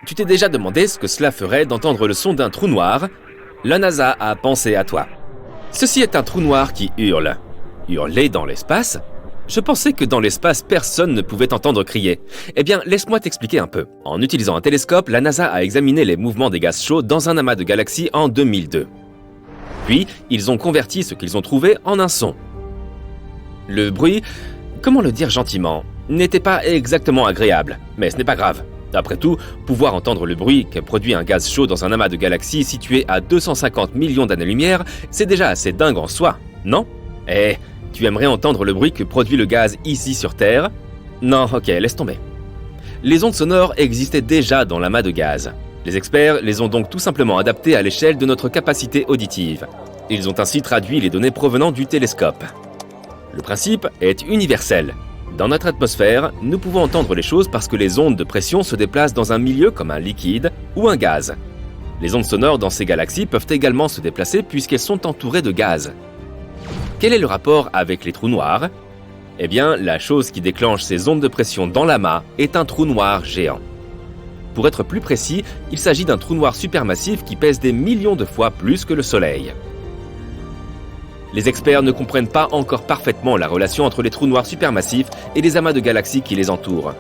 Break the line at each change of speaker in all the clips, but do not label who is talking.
Tu t'es déjà demandé ce que cela ferait d'entendre le son d'un trou noir? La NASA a pensé à toi. Ceci est un trou noir qui hurle. Hurler dans l'espace? Je pensais que dans l'espace, personne ne pouvait entendre crier. Eh bien, laisse-moi t'expliquer un peu. En utilisant un télescope, la NASA a examiné les mouvements des gaz chauds dans un amas de galaxies en 2002. Puis, ils ont converti ce qu'ils ont trouvé en un son. Le bruit, comment le dire gentiment, n'était pas exactement agréable, mais ce n'est pas grave. Après tout, pouvoir entendre le bruit que produit un gaz chaud dans un amas de galaxies situé à 250 millions d'années-lumière, c'est déjà assez dingue en soi, non? Tu aimerais entendre le bruit que produit le gaz ici sur Terre? Non, ok, laisse tomber. Les ondes sonores existaient déjà dans l'amas de gaz. Les experts les ont donc tout simplement adaptées à l'échelle de notre capacité auditive. Ils ont ainsi traduit les données provenant du télescope. Le principe est universel. Dans notre atmosphère, nous pouvons entendre les choses parce que les ondes de pression se déplacent dans un milieu comme un liquide ou un gaz. Les ondes sonores dans ces galaxies peuvent également se déplacer puisqu'elles sont entourées de gaz. Quel est le rapport avec les trous noirs? Eh bien, la chose qui déclenche ces ondes de pression dans l'amas est un trou noir géant. Pour être plus précis, il s'agit d'un trou noir supermassif qui pèse des millions de fois plus que le Soleil. Les experts ne comprennent pas encore parfaitement la relation entre les trous noirs supermassifs et les amas de galaxies qui les entourent.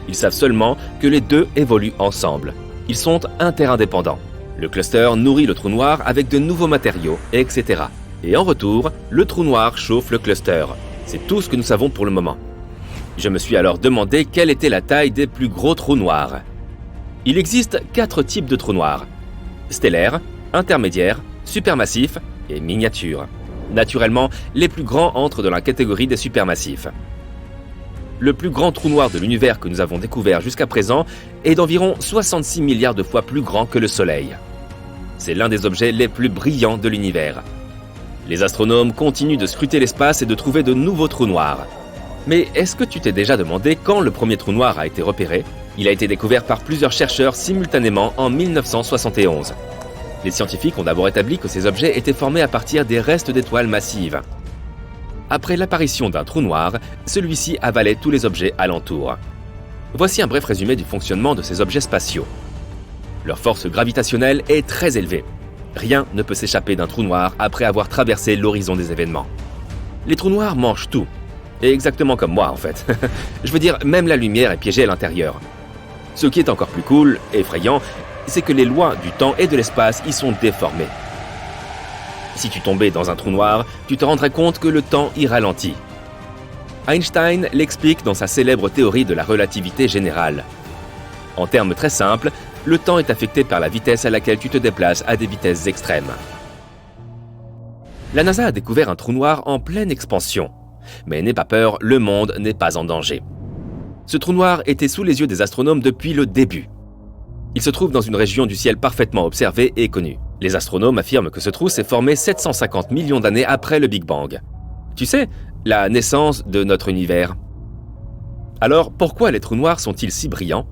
Ils savent seulement que les deux évoluent ensemble. Ils sont interindépendants. Le cluster nourrit le trou noir avec de nouveaux matériaux, etc. Et en retour, le trou noir chauffe le cluster. C'est tout ce que nous savons pour le moment. Je me suis alors demandé quelle était la taille des plus gros trous noirs. Il existe 4 types de trous noirs: stellaires, intermédiaires, supermassifs et miniatures. Naturellement, les plus grands entrent dans la catégorie des supermassifs. Le plus grand trou noir de l'univers que nous avons découvert jusqu'à présent est d'environ 66 milliards de fois plus grand que le Soleil. C'est l'un des objets les plus brillants de l'univers. Les astronomes continuent de scruter l'espace et de trouver de nouveaux trous noirs. Mais est-ce que tu t'es déjà demandé quand le premier trou noir a été repéré? Il a été découvert par plusieurs chercheurs simultanément en 1971. Les scientifiques ont d'abord établi que ces objets étaient formés à partir des restes d'étoiles massives. Après l'apparition d'un trou noir, celui-ci avalait tous les objets alentour. Voici un bref résumé du fonctionnement de ces objets spatiaux. Leur force gravitationnelle est très élevée. Rien ne peut s'échapper d'un trou noir après avoir traversé l'horizon des événements. Les trous noirs mangent tout. Et exactement comme moi en fait. Je veux dire, même la lumière est piégée à l'intérieur. Ce qui est encore plus cool, effrayant, c'est que les lois du temps et de l'espace y sont déformées. Si tu tombais dans un trou noir, tu te rendrais compte que le temps y ralentit. Einstein l'explique dans sa célèbre théorie de la relativité générale. En termes très simples, le temps est affecté par la vitesse à laquelle tu te déplaces à des vitesses extrêmes. La NASA a découvert un trou noir en pleine expansion. Mais n'aie pas peur, le monde n'est pas en danger. Ce trou noir était sous les yeux des astronomes depuis le début. Il se trouve dans une région du ciel parfaitement observée et connue. Les astronomes affirment que ce trou s'est formé 750 millions d'années après le Big Bang. Tu sais, la naissance de notre univers. Alors, pourquoi les trous noirs sont-ils si brillants?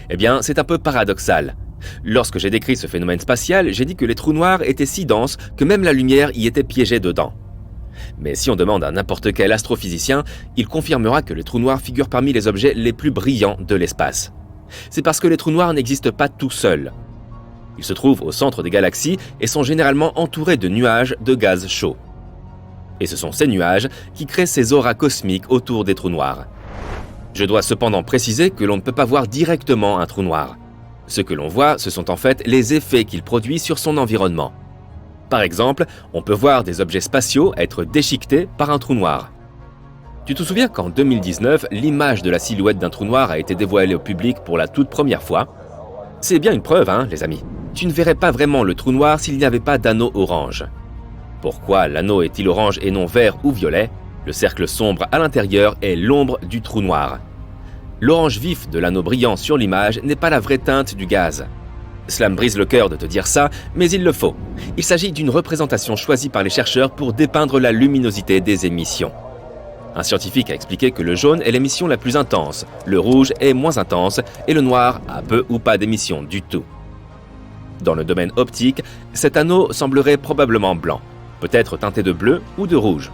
Eh bien, c'est un peu paradoxal. Lorsque j'ai décrit ce phénomène spatial, j'ai dit que les trous noirs étaient si denses que même la lumière y était piégée dedans. Mais si on demande à n'importe quel astrophysicien, il confirmera que les trous noirs figurent parmi les objets les plus brillants de l'espace. C'est parce que les trous noirs n'existent pas tout seuls. Ils se trouvent au centre des galaxies et sont généralement entourés de nuages de gaz chaud. Et ce sont ces nuages qui créent ces auras cosmiques autour des trous noirs. Je dois cependant préciser que l'on ne peut pas voir directement un trou noir. Ce que l'on voit, ce sont en fait les effets qu'il produit sur son environnement. Par exemple, on peut voir des objets spatiaux être déchiquetés par un trou noir. Tu te souviens qu'en 2019, l'image de la silhouette d'un trou noir a été dévoilée au public pour la toute première fois? C'est bien une preuve, les amis. Tu ne verrais pas vraiment le trou noir s'il n'y avait pas d'anneau orange. Pourquoi l'anneau est-il orange et non vert ou violet? Le cercle sombre à l'intérieur est l'ombre du trou noir. L'orange vif de l'anneau brillant sur l'image n'est pas la vraie teinte du gaz. Cela me brise le cœur de te dire ça, mais il le faut. Il s'agit d'une représentation choisie par les chercheurs pour dépeindre la luminosité des émissions. Un scientifique a expliqué que le jaune est l'émission la plus intense, le rouge est moins intense et le noir a peu ou pas d'émission du tout. Dans le domaine optique, cet anneau semblerait probablement blanc, peut-être teinté de bleu ou de rouge.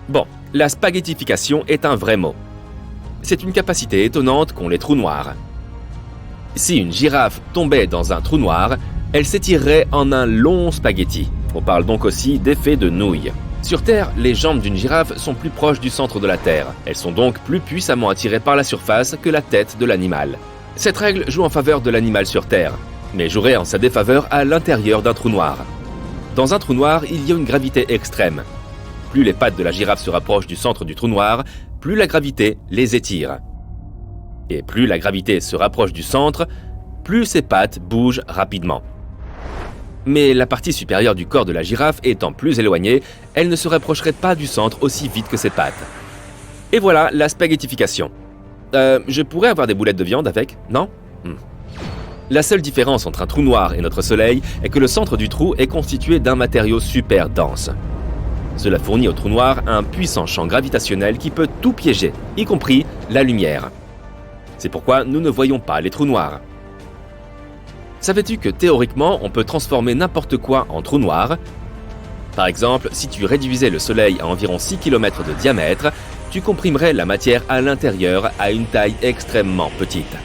Bon, la spaghettification est un vrai mot. C'est une capacité étonnante qu'ont les trous noirs. Si une girafe tombait dans un trou noir, elle s'étirerait en un long spaghetti. On parle donc aussi d'effet de nouille. Sur Terre, les jambes d'une girafe sont plus proches du centre de la Terre. Elles sont donc plus puissamment attirées par la surface que la tête de l'animal. Cette règle joue en faveur de l'animal sur Terre, mais jouerait en sa défaveur à l'intérieur d'un trou noir. Dans un trou noir, il y a une gravité extrême. Plus les pattes de la girafe se rapprochent du centre du trou noir, plus la gravité les étire. Et plus la gravité se rapproche du centre, plus ses pattes bougent rapidement. Mais la partie supérieure du corps de la girafe étant plus éloignée, elle ne se rapprocherait pas du centre aussi vite que ses pattes. Et voilà la spaghettification. Je pourrais avoir des boulettes de viande avec, non ? La seule différence entre un trou noir et notre Soleil est que le centre du trou est constitué d'un matériau super dense. Cela fournit au trou noir un puissant champ gravitationnel qui peut tout piéger, y compris la lumière. C'est pourquoi nous ne voyons pas les trous noirs. Savais-tu que théoriquement, on peut transformer n'importe quoi en trou noir ? Par exemple, si tu réduisais le Soleil à environ 6 km de diamètre, tu comprimerais la matière à l'intérieur à une taille extrêmement petite.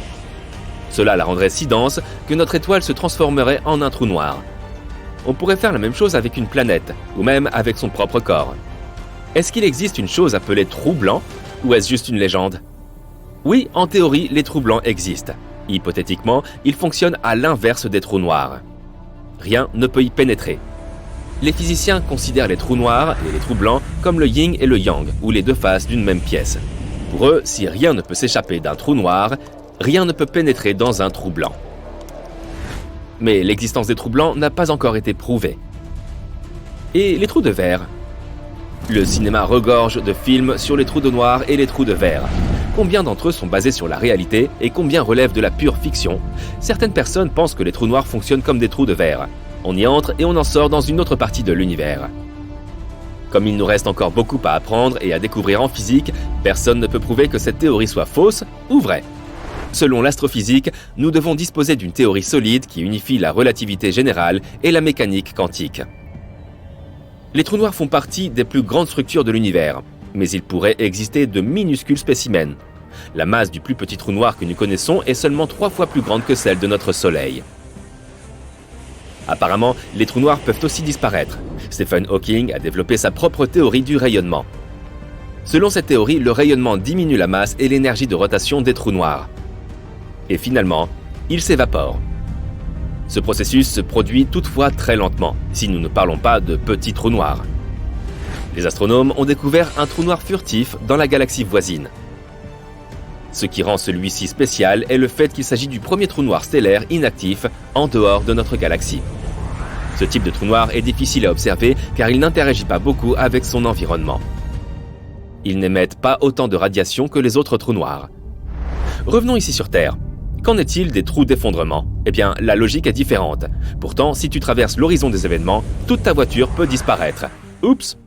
Cela la rendrait si dense que notre étoile se transformerait en un trou noir. On pourrait faire la même chose avec une planète, ou même avec son propre corps. Est-ce qu'il existe une chose appelée trou blanc, ou est-ce juste une légende ? Oui, en théorie, les trous blancs existent. Hypothétiquement, ils fonctionnent à l'inverse des trous noirs. Rien ne peut y pénétrer. Les physiciens considèrent les trous noirs et les trous blancs comme le yin et le yang, ou les deux faces d'une même pièce. Pour eux, si rien ne peut s'échapper d'un trou noir, rien ne peut pénétrer dans un trou blanc. Mais l'existence des trous blancs n'a pas encore été prouvée. Et les trous de verre ? Le cinéma regorge de films sur les trous de noir et les trous de verre. Combien d'entre eux sont basés sur la réalité et combien relèvent de la pure fiction ? Certaines personnes pensent que les trous noirs fonctionnent comme des trous de verre. On y entre et on en sort dans une autre partie de l'univers. Comme il nous reste encore beaucoup à apprendre et à découvrir en physique, personne ne peut prouver que cette théorie soit fausse ou vraie. Selon l'astrophysique, nous devons disposer d'une théorie solide qui unifie la relativité générale et la mécanique quantique. Les trous noirs font partie des plus grandes structures de l'univers, mais il pourrait exister de minuscules spécimens. La masse du plus petit trou noir que nous connaissons est seulement 3 fois plus grande que celle de notre Soleil. Apparemment, les trous noirs peuvent aussi disparaître. Stephen Hawking a développé sa propre théorie du rayonnement. Selon cette théorie, le rayonnement diminue la masse et l'énergie de rotation des trous noirs. Et finalement, ils s'évaporent. Ce processus se produit toutefois très lentement, si nous ne parlons pas de petits trous noirs. Les astronomes ont découvert un trou noir furtif dans la galaxie voisine. Ce qui rend celui-ci spécial est le fait qu'il s'agit du premier trou noir stellaire inactif en dehors de notre galaxie. Ce type de trou noir est difficile à observer car il n'interagit pas beaucoup avec son environnement. Ils n'émettent pas autant de radiation que les autres trous noirs. Revenons ici sur Terre. Qu'en est-il des trous d'effondrement ? Eh bien, la logique est différente. Pourtant, si tu traverses l'horizon des événements, toute ta voiture peut disparaître. Oups !